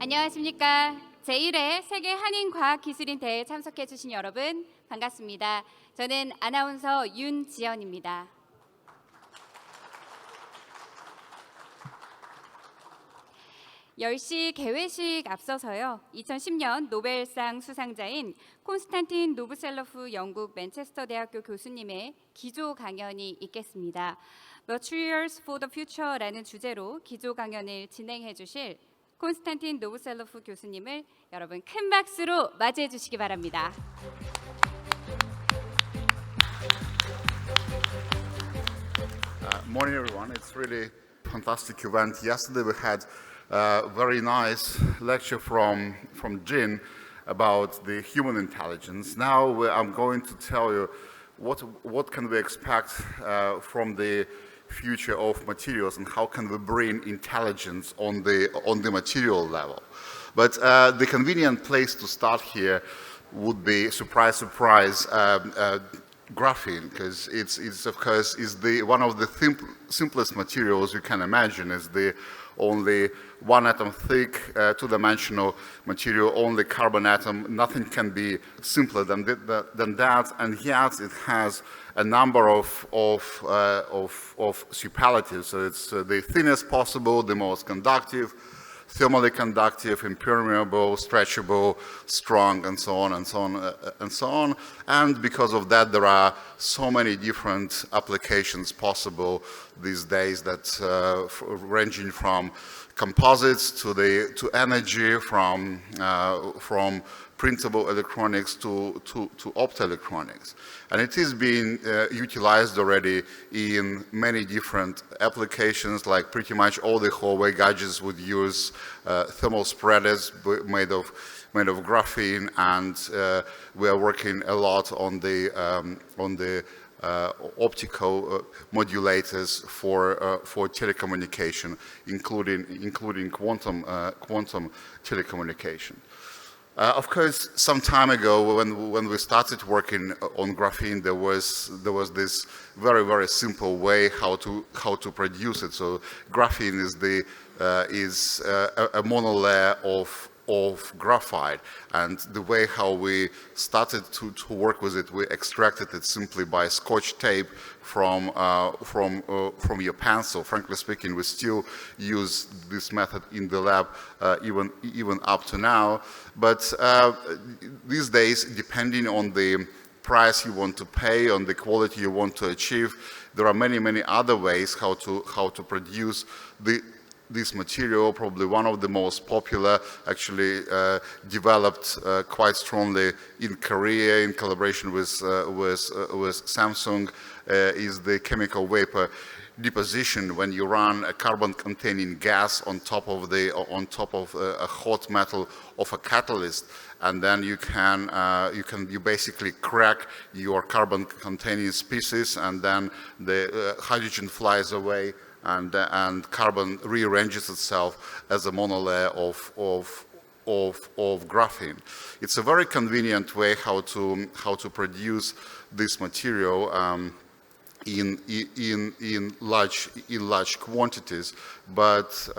안녕하십니까. 제1회 세계 한인과학기술인대회에 참석해 주신 여러분 반갑습니다. 저는 아나운서 윤지연입니다. (10시) 개회식 앞서서요. 2010년 노벨상 수상자인 콘스탄틴 노브셀로프 영국 맨체스터 대학교 교수님의 기조 강연이 있겠습니다. Materials for the Future라는 주제로 기조 강연을 진행해 주실 콘스탄틴 노브셀로프 교수님을 여러분 큰 박수로 맞이해 주시기 바랍니다. Morning, everyone. It's really fantastic event. Yesterday we had a very nice lecture from Jin about the human intelligence. Now I'm going to tell you what can we expect from the future of materials and how can we bring intelligence on the material level. But the convenient place to start here would be, surprise, surprise, graphene, because it's of course one of the simplest materials you can imagine. It's the only one atom thick, two-dimensional material, only carbon atom. Nothing can be simpler than that, and yet it has a number of superlatives. So it's the thinnest possible, the most conductive, thermally conductive, impermeable, stretchable, strong, and so on and so on and so on. And because of that, there are so many different applications possible these days, that ranging from composites to energy, from printable electronics to optoelectronics. And it is being utilized already in many different applications, like pretty much all the Huawei gadgets would use thermal spreaders made of graphene, and we are working a lot on the optical modulators for telecommunication, including quantum telecommunication. Of course, some time ago, when we started working on graphene, there was this very, very simple way how to produce it. So graphene is a monolayer of graphite, and the way how we started to work with it, we extracted it simply by Scotch tape from your pencil. Frankly speaking, we still use this method in the lab even up to now. But these days, depending on the price you want to pay, on the quality you want to achieve, there are many other ways how to produce this material. Probably one of the most popular, actually developed quite strongly in Korea in collaboration with Samsung, is the chemical vapor deposition, when you run a carbon-containing gas on top of a hot metal of a catalyst, and then you basically crack your carbon-containing species, and then the hydrogen flies away, and carbon rearranges itself as a monolayer of graphene. It's a very convenient way how to produce this material in large quantities, but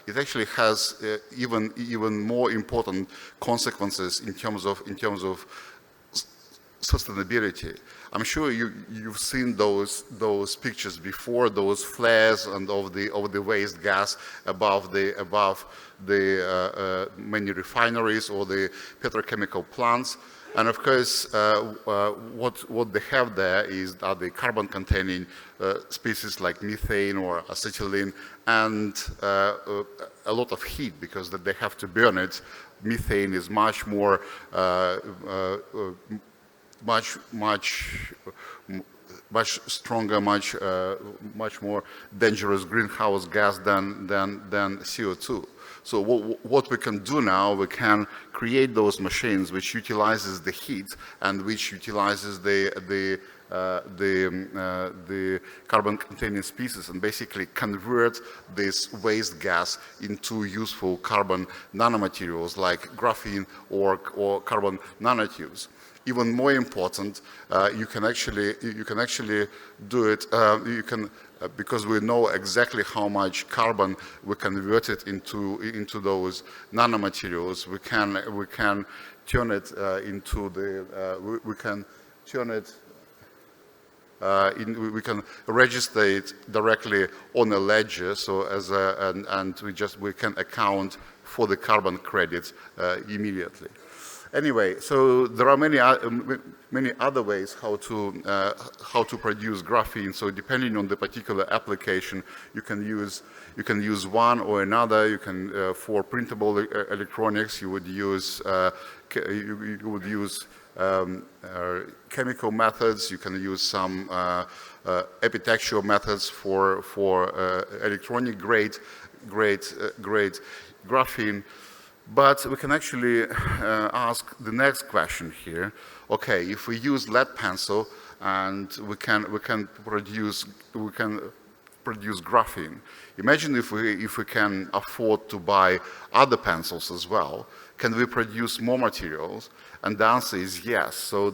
it actually has even more important consequences in terms of sustainability. I'm sure you've seen those pictures before, those flares and of the waste gas above the many refineries or the petrochemical plants. And of course, what they have there are the carbon-containing species like methane or acetylene, and a lot of heat, because they have to burn it. Methane is much more much stronger, much more dangerous greenhouse gas than CO2. So what we can do now, we can create those machines which utilizes the heat and which utilizes the carbon-containing species, and basically convert this waste gas into useful carbon nanomaterials like graphene or carbon nanotubes. Even more important, you can actually do it. You can because we know exactly how much carbon we convert it into those nanomaterials, we can turn it into the we can turn it we can register it directly on a ledger, so and we can account for the carbon credits immediately. Anyway, so there are many other ways how to produce graphene. So depending on the particular application, you can use one or another. You can for printable electronics, you would use chemical methods. You can use some epitaxial methods for electronic grade graphene. But we can actually ask the next question here. Okay, if we use lead pencil and we can produce graphene. Imagine if we can afford to buy other pencils as well. Can we produce more materials? And the answer is yes. So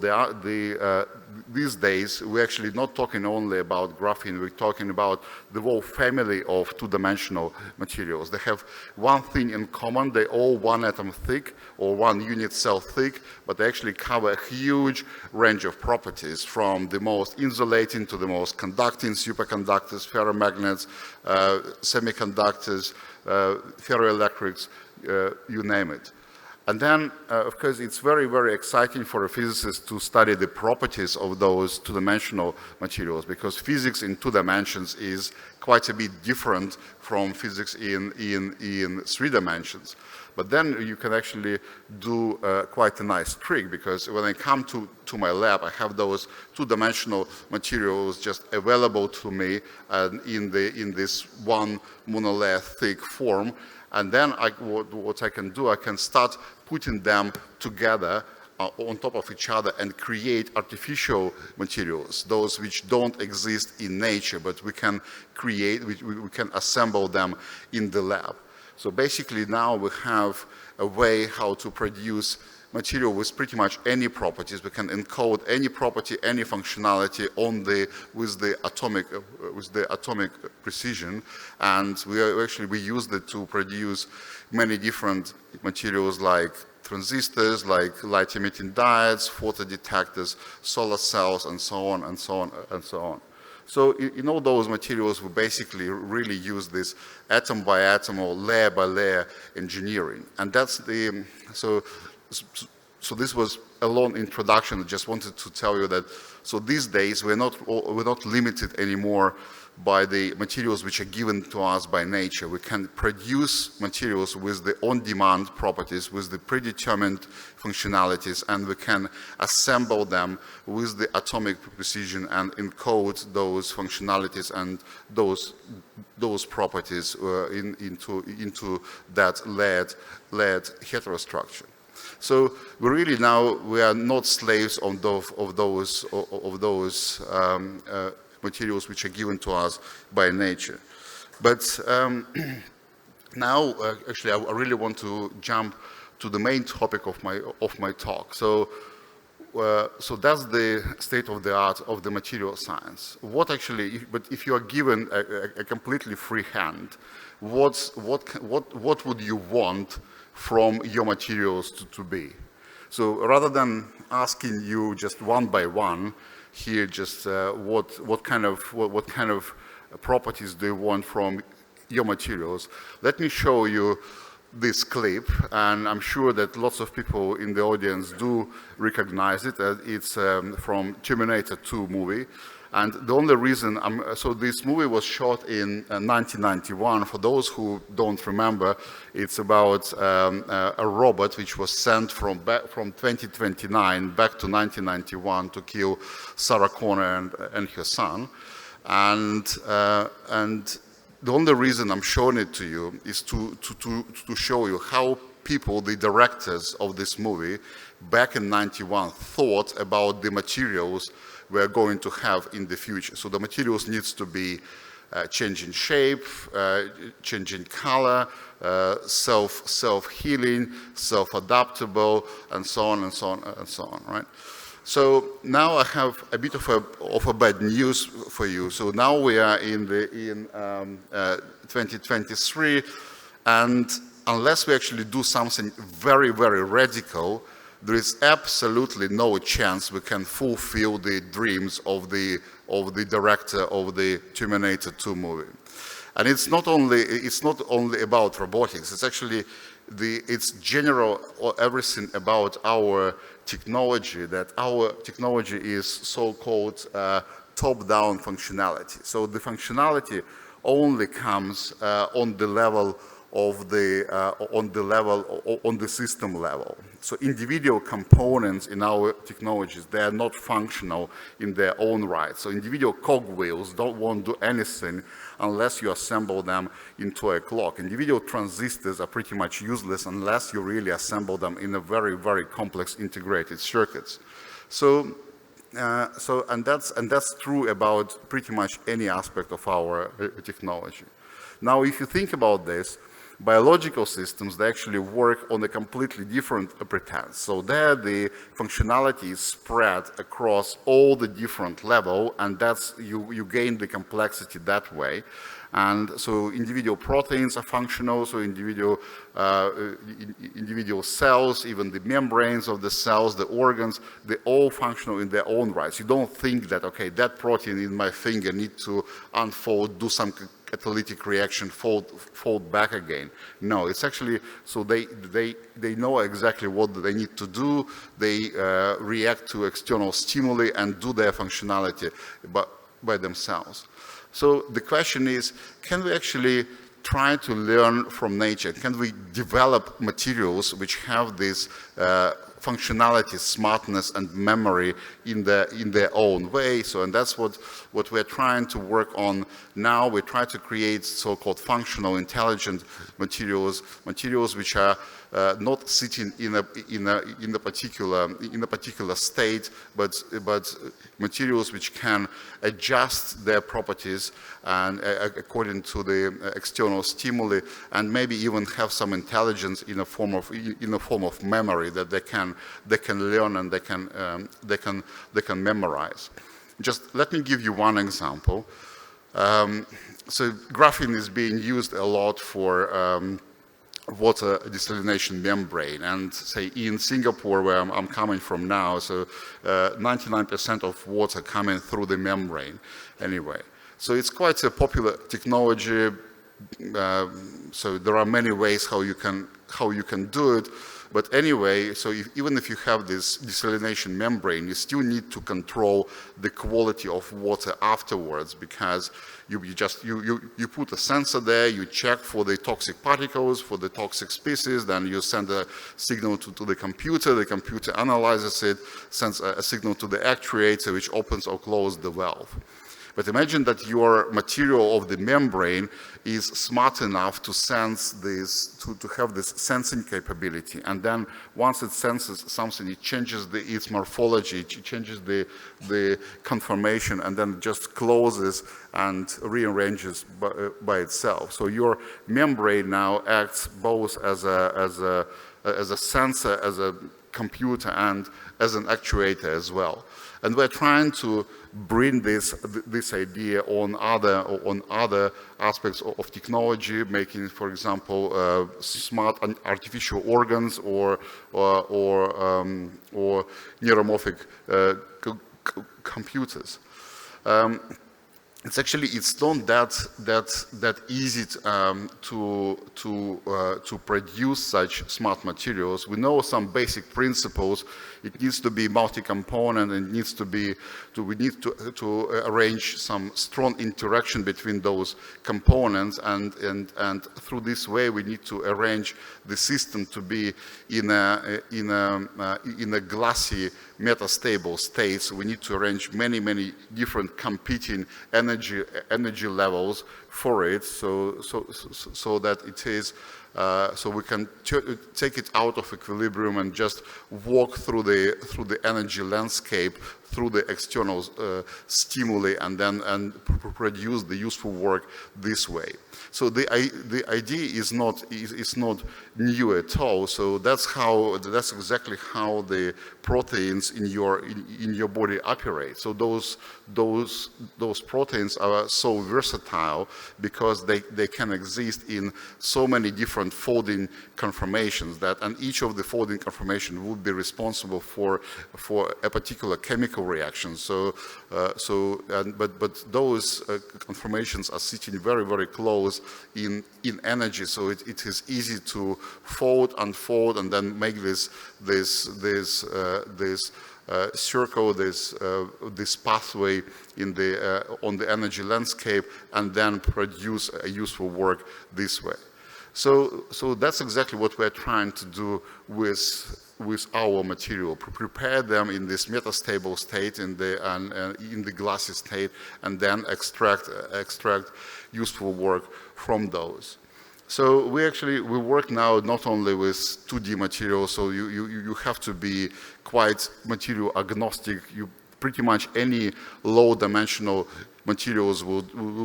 these days, we're actually not talking only about graphene, we're talking about the whole family of two-dimensional materials. They have one thing in common, they're all one atom thick or one unit cell thick, but they actually cover a huge range of properties, from the most insulating to the most conducting, superconductors, ferromagnets, semiconductors, ferroelectrics, you name it. And then, of course, it's very, very exciting for a physicist to study the properties of those two-dimensional materials, because physics in 2 dimensions is quite a bit different from physics in 3 dimensions. But then you can actually do quite a nice trick, because when I come to my lab, I have those 2-dimensional materials just available to me in this one monolayer thick form. And then what I can do, I can start putting them together on top of each other and create artificial materials, those which don't exist in nature, but we can create, we can assemble them in the lab. So basically now we have a way how to produce material with pretty much any properties. We can encode any property, any functionality with the atomic precision, and we used it to produce many different materials like transistors, like light-emitting diodes, photodetectors, solar cells, and so on and so on and so on. So in all those materials, we basically really use this atom by atom or layer by layer engineering, and that's the So this was a long introduction. I just wanted to tell you that, so these days we're not limited anymore by the materials which are given to us by nature. We can produce materials with the on-demand properties, with the predetermined functionalities, and we can assemble them with the atomic precision and encode those functionalities and those properties into that layered heterostructure. So we are not slaves of those materials which are given to us by nature. But now, actually, I really want to jump to the main topic of my talk. So that's the state of the art of the material science. But if you are given a completely free hand, what would you want from your materials to be? So rather than asking you just one by one here, just what kind of properties do you want from your materials, let me show you this clip, and I'm sure that lots of people in the audience do recognize it. It's from Terminator 2 movie. And the only reason, so this movie was shot in 1991. For those who don't remember, it's about a robot which was sent from 2029 back to 1991 to kill Sarah Connor and her son. And the only reason I'm showing it to you is to show you how people, the directors of this movie, back in 91 thought about the materials we're going to have in the future. So the materials needs to be changing shape, changing color, self-healing, self-adaptable, and so on and so on and so on, right? So now I have a bit of a bad news for you. So now we are in 2023, and unless we actually do something very, very radical, there is absolutely no chance we can fulfill the dreams of the director of the Terminator 2 movie. And it's not only about robotics. It's actually it's general or everything about our technology. That our technology is so-called top-down functionality. So the functionality only comes on the level of on the system level. So individual components in our technologies, they are not functional in their own right. So individual cogwheels won't do anything unless you assemble them into a clock. Individual transistors are pretty much useless unless you really assemble them in a very, very complex integrated circuits. And that's true about pretty much any aspect of our technology. Now, if you think about this, biological systems, they actually work on a completely different pretense. So there the functionality is spread across all the different levels, and that's you gain the complexity that way. And so individual proteins are functional, so individual cells, even the membranes of the cells, the organs, they're all functional in their own rights. You don't think that, okay, that protein in my finger needs to unfold, do some catalytic reaction, fold back again. No, it's actually, so they know exactly what they need to do. They react to external stimuli and do their functionality by themselves. So the question is, can we actually try to learn from nature? Can we develop materials which have this functionality, smartness, and memory in their own way? So, and that's what we're trying to work on now. We try to create so-called functional, intelligent materials which are not sitting in a particular state, but materials which can adjust their properties and according to the external stimuli, and maybe even have some intelligence in a form of memory that they can learn and they can memorize. Just let me give you one example. So graphene is being used a lot for water desalination membrane, and say in Singapore, where I'm coming from now, so 99% of water coming through the membrane anyway. So it's quite a popular technology. So there are many ways how you can do it. But anyway, so even if you have this desalination membrane, you still need to control the quality of water afterwards, because you put a sensor there, you check for the toxic particles, for the toxic species, then you send a signal to the computer analyzes it, sends a signal to the actuator, which opens or closes the valve. But imagine that your material of the membrane is smart enough to sense this, to have this sensing capability. And then once it senses something, it changes its morphology, it changes the conformation, and then it just closes and rearranges by itself. So your membrane now acts both as a sensor, as a computer, and as an actuator as well. And we're trying to bring this idea on other aspects of technology, making, for example, smart artificial organs or neuromorphic computers. It's not that easy to produce such smart materials. We know some basic principles. It needs to be multi-component, and we need to arrange some strong interaction between those components, and through this way we need to arrange the system to be in a glassy metastable state. So we need to arrange many different competing energy levels for it, so that it is So we can take it out of equilibrium and just walk through the energy landscape, through the external stimuli, and then produce the useful work this way. So the idea is not new at all. So that's exactly how the proteins in your body operate. So those proteins are so versatile because they can exist in so many different folding conformations and each of the folding conformation would be responsible for a particular chemical reaction. But those conformations are sitting very, very close in energy, so it is easy to fold, unfold, and then make this circle, this pathway on the energy landscape, and then produce a useful work this way. So that's exactly what we're trying to do with our material, prepare them in this metastable state, in the glassy state, and then extract useful work from those. So we work now not only with 2D materials, so you have to be quite material agnostic. Pretty much any low dimensional materials will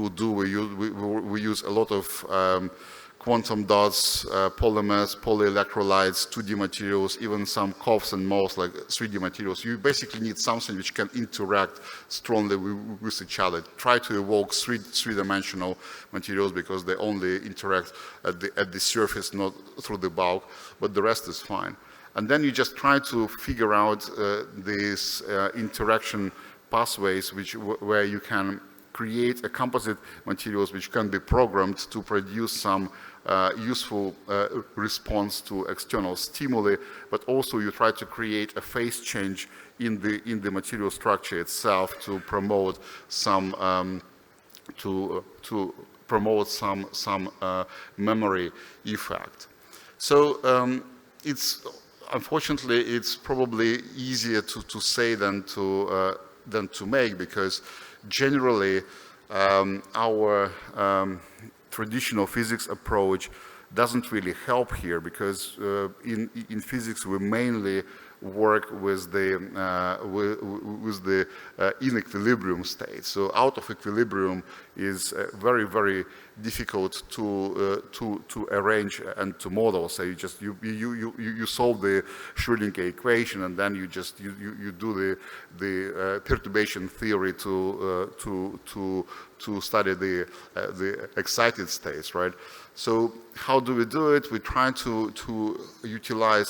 do. We use a lot of quantum dots, polymers, polyelectrolytes, 2D materials, even some coughs and moths like 3D materials. You basically need something which can interact strongly with each other. Try to evoke three-dimensional materials because they only interact at the surface, not through the bulk, but the rest is fine. And then you just try to figure out these interaction pathways where you can create a composite materials which can be programmed to produce some useful response to external stimuli, but also you try to create a phase change in the material structure itself to promote some memory effect. So unfortunately it's probably easier to say than to make, because generally our traditional physics approach doesn't really help here, because in physics we mainly work with the in equilibrium state. So out of equilibrium is very, very difficult to arrange and to model. So you solve the Schrödinger equation, and then you do the perturbation theory to study the excited states, right? So how do we do it? We try to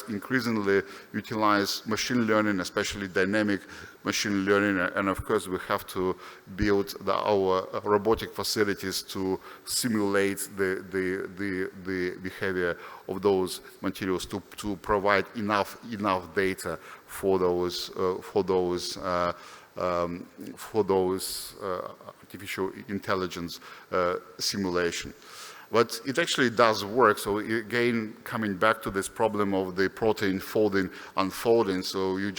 increasingly utilize machine learning, especially dynamic machine learning, and of course we have to build our robotic facilities to simulate the behavior of those materials to provide enough data for those artificial intelligence simulation. But it actually does work. So again, coming back to this problem of the protein folding, unfolding. So you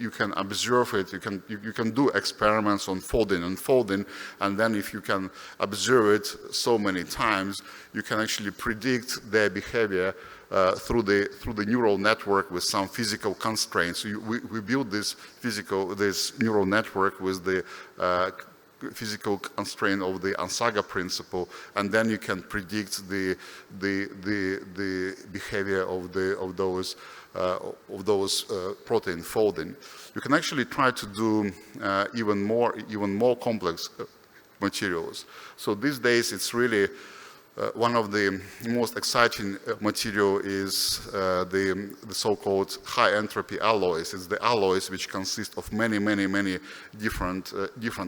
can observe it. You can do experiments on folding, unfolding, and then if you can observe it so many times, you can actually predict their behavior through the neural network with some physical constraints. So we build this neural network with the physical constraint of the Ansaga principle, and then you can predict the behavior of those protein folding. You can actually try to do even more complex materials. So these days it's really one of the most exciting material is the so-called high entropy alloys. It's the alloys which consist of many different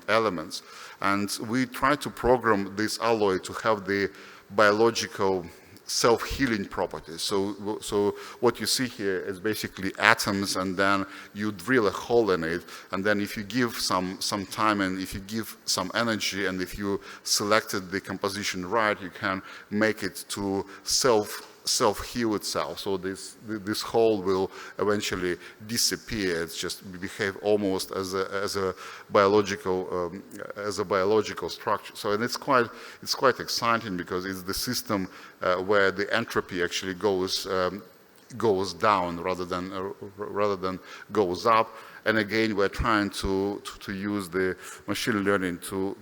elements, and we try to program this alloy to have the biological self-healing properties. So what you see here is basically atoms, and then you drill a hole in it, and then if you give some time and if you give some energy, and if you selected the composition right, you can make it to self-heal itself. So this hole will eventually disappear. It's just behave almost as a biological structure. So, and it's quite exciting because it's the system where the entropy actually goes down rather than goes up. And again, we're trying to use the machine learning to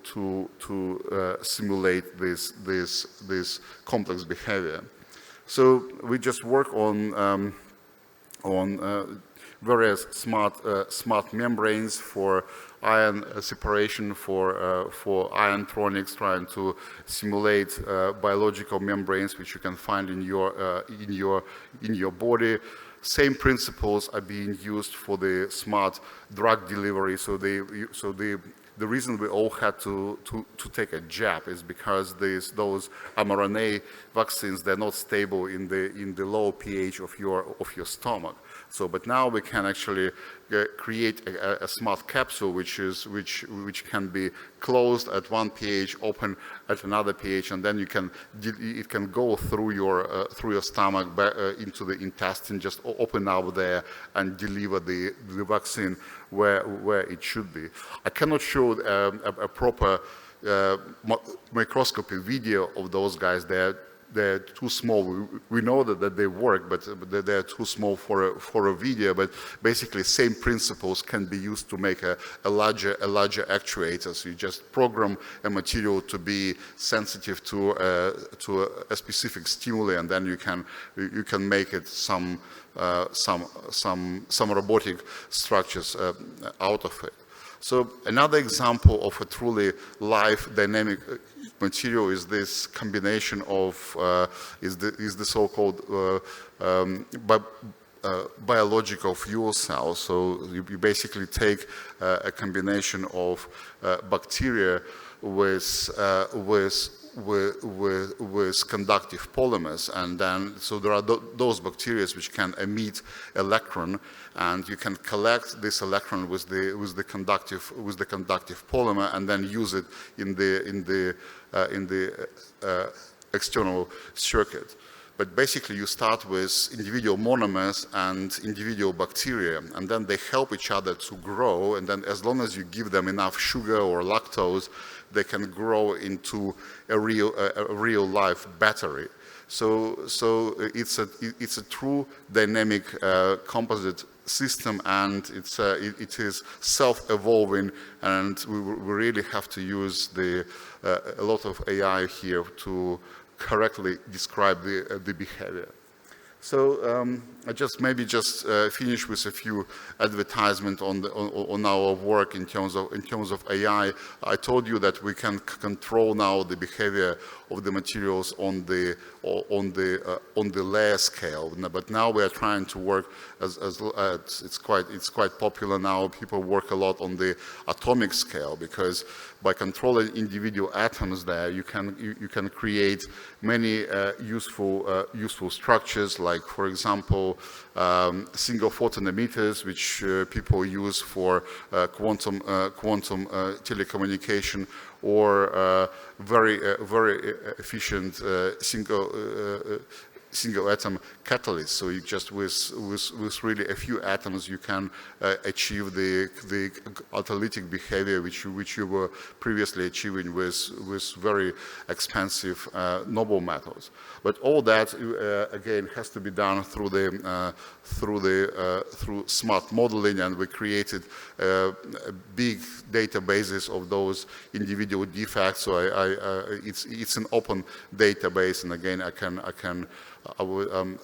simulate this complex behavior. So we just work on various smart membranes for ion separation, for iontronics, trying to simulate biological membranes which you can find in your body. Same principles are being used for the smart drug delivery. So the reason we all had to take a jab is because those mRNA vaccines, they're not stable in the low pH of your stomach. So, but now we can actually create a smart capsule which can be closed at one pH, open at another pH, and then it can go through your stomach back, into the intestine, just open up there and deliver the vaccine where it should be. I cannot show a proper microscopy video of those guys. They're too small. We know that they work, but they're too small for a video. But basically, same principles can be used to make a larger actuator. So you just program a material to be sensitive to a specific stimuli, and then you can make it some robotic structures out of it. So another example of a truly live dynamic material is this combination of is the so-called biological fuel cell. So you basically take a combination of bacteria with conductive polymers, and then so there are those bacteria which can emit electron, and you can collect this electron with the conductive polymer, and then use it in the external circuit. But basically, you start with individual monomers and individual bacteria, and then they help each other to grow. And then, as long as you give them enough sugar or lactose, they can grow into a real life battery. So it's a true dynamic composite system, and it is self-evolving, and we really have to use a lot of AI here to correctly describe the behavior. So I just finish with a few advertisements on our work in terms of AI. I told you that we can control now the behavior of the materials on the layer scale, but now we are trying to work it's quite popular now. People work a lot on the atomic scale, because by controlling individual atoms there, you can create many useful structures, like, for example, single photon emitters, which people use for quantum telecommunication, or very efficient single atom catalyst. So you just with really a few atoms, you can achieve the catalytic behavior which you were previously achieving with very expensive noble metals. But all that again has to be done through smart modeling, and we created big databases of those individual defects. So it's an open database, and again I'm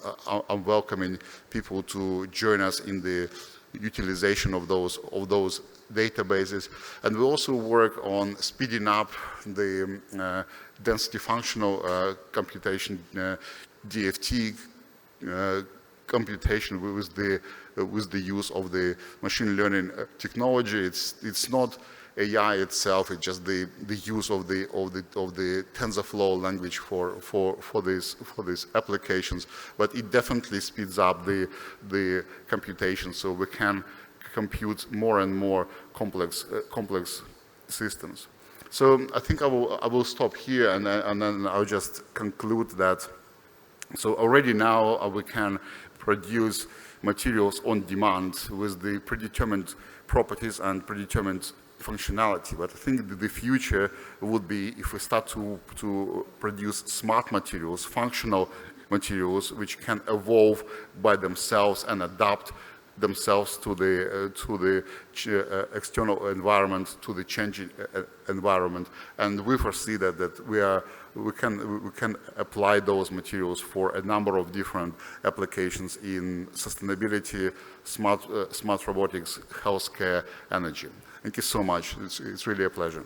welcoming people to join us in the utilization of those databases. And we also work on speeding up the density functional computation, DFT computation with the use of the machine learning technology. It's not AI itself; it's just the use of the TensorFlow language for these applications. But it definitely speeds up the computation, so we can compute more and more complex systems. So I think I will stop here, and then I'll just conclude that So already now we can produce materials on demand with the predetermined properties and predetermined functionality. But I think that the future would be if we start to produce smart materials, functional materials, which can evolve by themselves and adapt themselves to the external environment, to the changing environment, and we foresee that we can apply those materials for a number of different applications in sustainability, smart robotics, healthcare, energy. Thank you so much. It's really a pleasure.